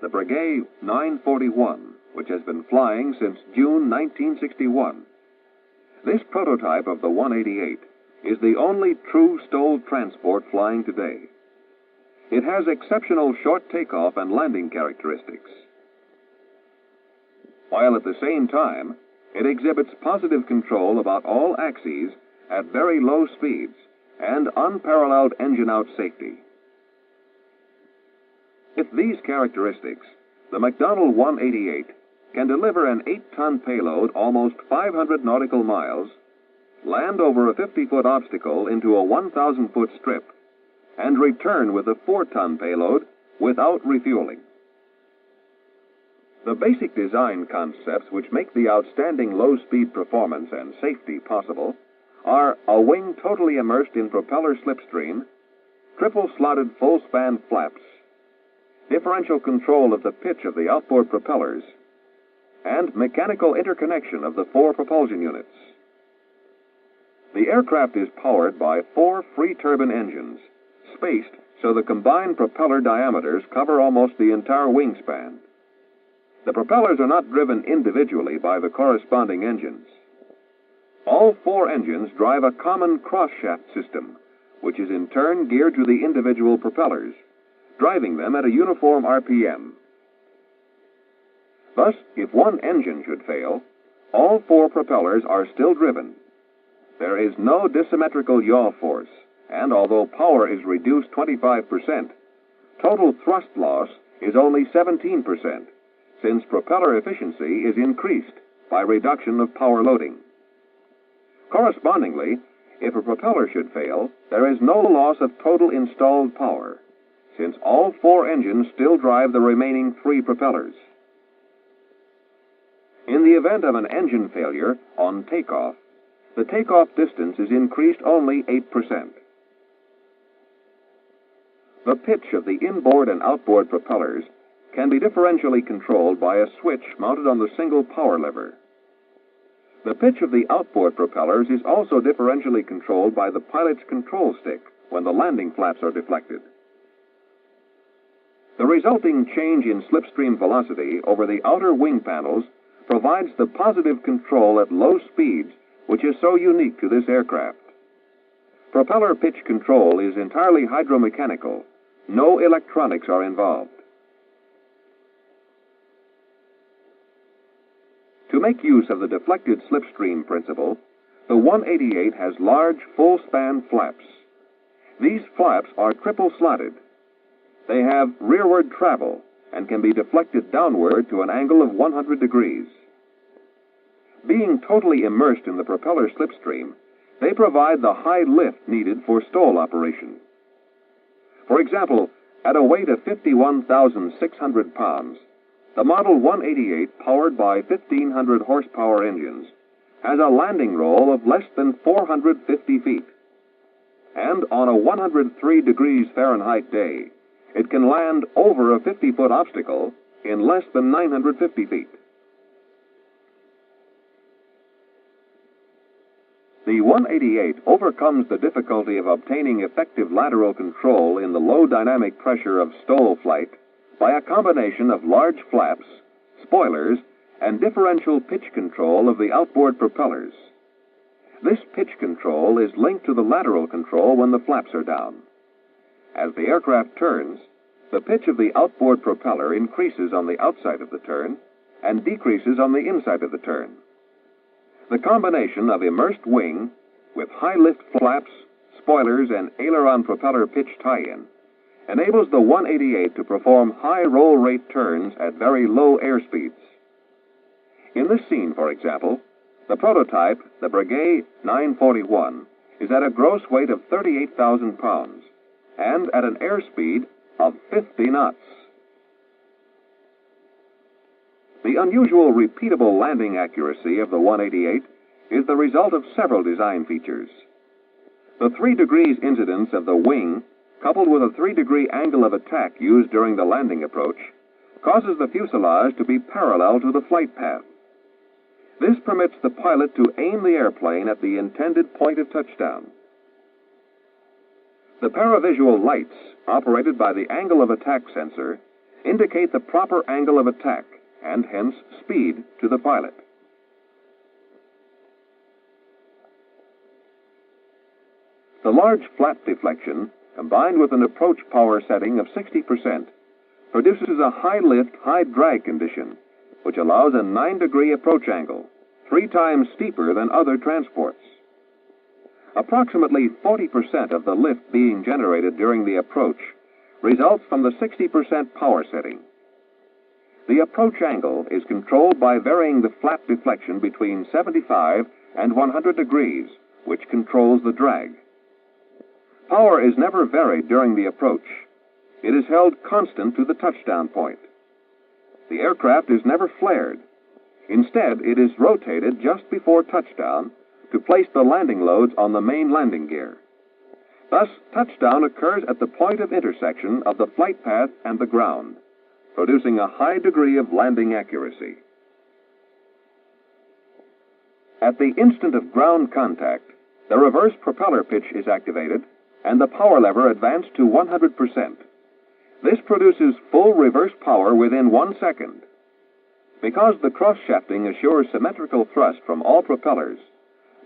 the Breguet 941, which has been flying since June 1961. This prototype of the 188 is the only true STOL transport flying today. It has exceptional short takeoff and landing characteristics, while at the same time it exhibits positive control about all axes at very low speeds and unparalleled engine-out safety. With these characteristics, the McDonnell 188 can deliver an 8-ton payload almost 500 nautical miles, land over a 50-foot obstacle into a 1,000-foot strip, and return with a 4-ton payload without refueling. The basic design concepts which make the outstanding low-speed performance and safety possible are a wing totally immersed in propeller slipstream, triple-slotted full-span flaps, differential control of the pitch of the outboard propellers, and mechanical interconnection of the 4 propulsion units. The aircraft is powered by 4 free-turbine engines, spaced so the combined propeller diameters cover almost the entire wingspan. The propellers are not driven individually by the corresponding engines. All 4 engines drive a common cross-shaft system, which is in turn geared to the individual propellers, driving them at a uniform RPM. Thus, if one engine should fail, all 4 propellers are still driven. There is no disymmetrical yaw force, and although power is reduced 25%, total thrust loss is only 17%, since propeller efficiency is increased by reduction of power loading. Correspondingly, if a propeller should fail, there is no loss of total installed power, since all 4 engines still drive the remaining 3 propellers. In the event of an engine failure on takeoff, the takeoff distance is increased only 8%. The pitch of the inboard and outboard propellers can be differentially controlled by a switch mounted on the single power lever. The pitch of the outboard propellers is also differentially controlled by the pilot's control stick when the landing flaps are deflected. The resulting change in slipstream velocity over the outer wing panels provides the positive control at low speeds which is so unique to this aircraft. Propeller pitch control is entirely hydromechanical. No electronics are involved. To make use of the deflected slipstream principle, the 188 has large full-span flaps. These flaps are triple-slotted. They have rearward travel and can be deflected downward to an angle of 100 degrees. Being totally immersed in the propeller slipstream, they provide the high lift needed for STOL operation. For example, at a weight of 51,600 pounds, the Model 188, powered by 1,500 horsepower engines, has a landing roll of less than 450 feet. And on a 103 degrees Fahrenheit day, it can land over a 50-foot obstacle in less than 950 feet. The 188 overcomes the difficulty of obtaining effective lateral control in the low dynamic pressure of STOL flight by a combination of large flaps, spoilers, and differential pitch control of the outboard propellers. This pitch control is linked to the lateral control when the flaps are down. As the aircraft turns, the pitch of the outboard propeller increases on the outside of the turn and decreases on the inside of the turn. The combination of immersed wing with high lift flaps, spoilers, and aileron propeller pitch tie-in enables the 188 to perform high roll rate turns at very low airspeeds. In this scene, for example, the prototype, the Breguet 941, is at a gross weight of 38,000 pounds and at an airspeed of 50 knots. The unusual repeatable landing accuracy of the 188 is the result of several design features. The 3 degrees incidence of the wing, coupled with a 3-degree angle of attack used during the landing approach, causes the fuselage to be parallel to the flight path. This permits the pilot to aim the airplane at the intended point of touchdown. The paravisual lights, operated by the angle of attack sensor, indicate the proper angle of attack and hence speed to the pilot. The large flap deflection, combined with an approach power setting of 60%, produces a high lift, high drag condition, which allows a 9-degree approach angle, 3 times steeper than other transports. Approximately 40% of the lift being generated during the approach results from the 60% power setting. The approach angle is controlled by varying the flap deflection between 75 and 100 degrees, which controls the drag. Power is never varied during the approach. It is held constant to the touchdown point. The aircraft is never flared. Instead, it is rotated just before touchdown to place the landing loads on the main landing gear. Thus, touchdown occurs at the point of intersection of the flight path and the ground, producing a high degree of landing accuracy. At the instant of ground contact, the reverse propeller pitch is activated and the power lever advanced to 100%. This produces full reverse power within 1 second. Because the cross-shafting assures symmetrical thrust from all propellers,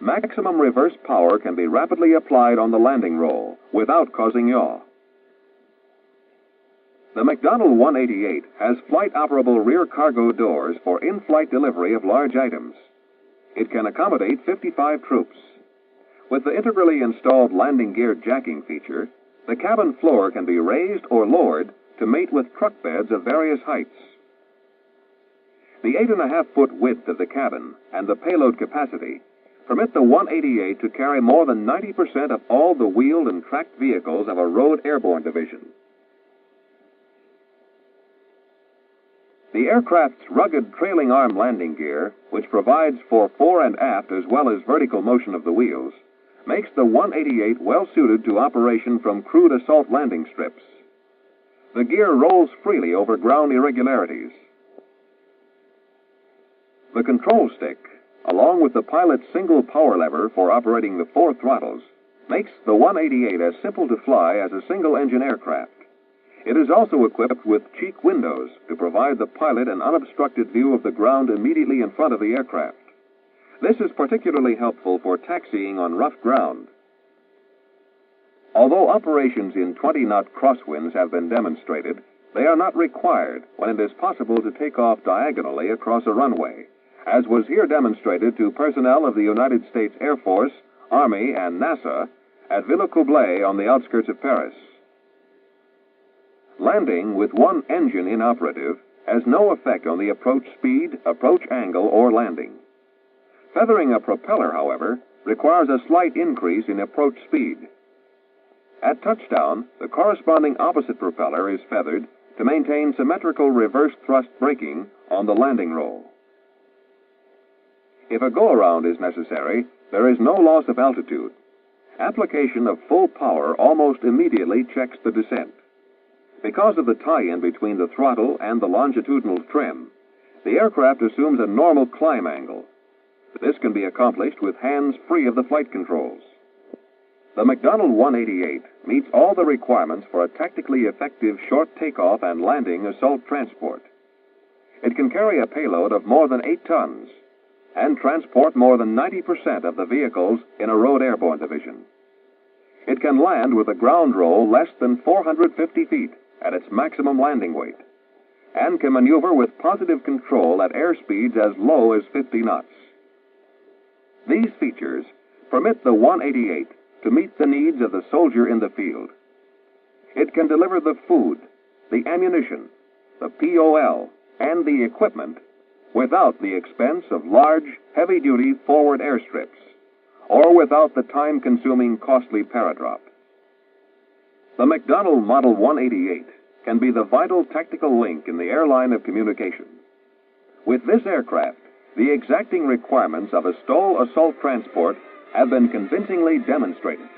maximum reverse power can be rapidly applied on the landing roll without causing yaw. The McDonnell 188 has flight-operable rear cargo doors for in-flight delivery of large items. It can accommodate 55 troops. With the integrally installed landing gear jacking feature, the cabin floor can be raised or lowered to mate with truck beds of various heights. The 8.5-foot width of the cabin and the payload capacity permit the 188 to carry more than 90% of all the wheeled and tracked vehicles of a road airborne division. The aircraft's rugged trailing arm landing gear, which provides for fore and aft as well as vertical motion of the wheels, makes the 188 well suited to operation from crewed assault landing strips. The gear rolls freely over ground irregularities. The control stick, along with the pilot's single power lever for operating the 4 throttles, makes the 188 as simple to fly as a single-engine aircraft. It is also equipped with cheek windows to provide the pilot an unobstructed view of the ground immediately in front of the aircraft. This is particularly helpful for taxiing on rough ground. Although operations in 20-knot crosswinds have been demonstrated, they are not required when it is possible to take off diagonally across a runway, as was here demonstrated to personnel of the United States Air Force, Army, and NASA at Villacoublay on the outskirts of Paris. Landing with one engine inoperative has no effect on the approach speed, approach angle, or landing. Feathering a propeller, however, requires a slight increase in approach speed. At touchdown, the corresponding opposite propeller is feathered to maintain symmetrical reverse thrust braking on the landing roll. If a go-around is necessary, there is no loss of altitude. Application of full power almost immediately checks the descent. Because of the tie-in between the throttle and the longitudinal trim, the aircraft assumes a normal climb angle. This can be accomplished with hands free of the flight controls. The McDonnell 188 meets all the requirements for a tactically effective short takeoff and landing assault transport. It can carry a payload of more than 8 tons and transport more than 90% of the vehicles in a road airborne division. It can land with a ground roll less than 450 feet at its maximum landing weight and can maneuver with positive control at airspeeds as low as 50 knots. These features permit the 188 to meet the needs of the soldier in the field. It can deliver the food, the ammunition, the POL, and the equipment without the expense of large, heavy-duty forward airstrips, or without the time-consuming, costly paradrop. The McDonnell Model 188 can be the vital tactical link in the airline of communication. With this aircraft, the exacting requirements of a STOL assault transport have been convincingly demonstrated.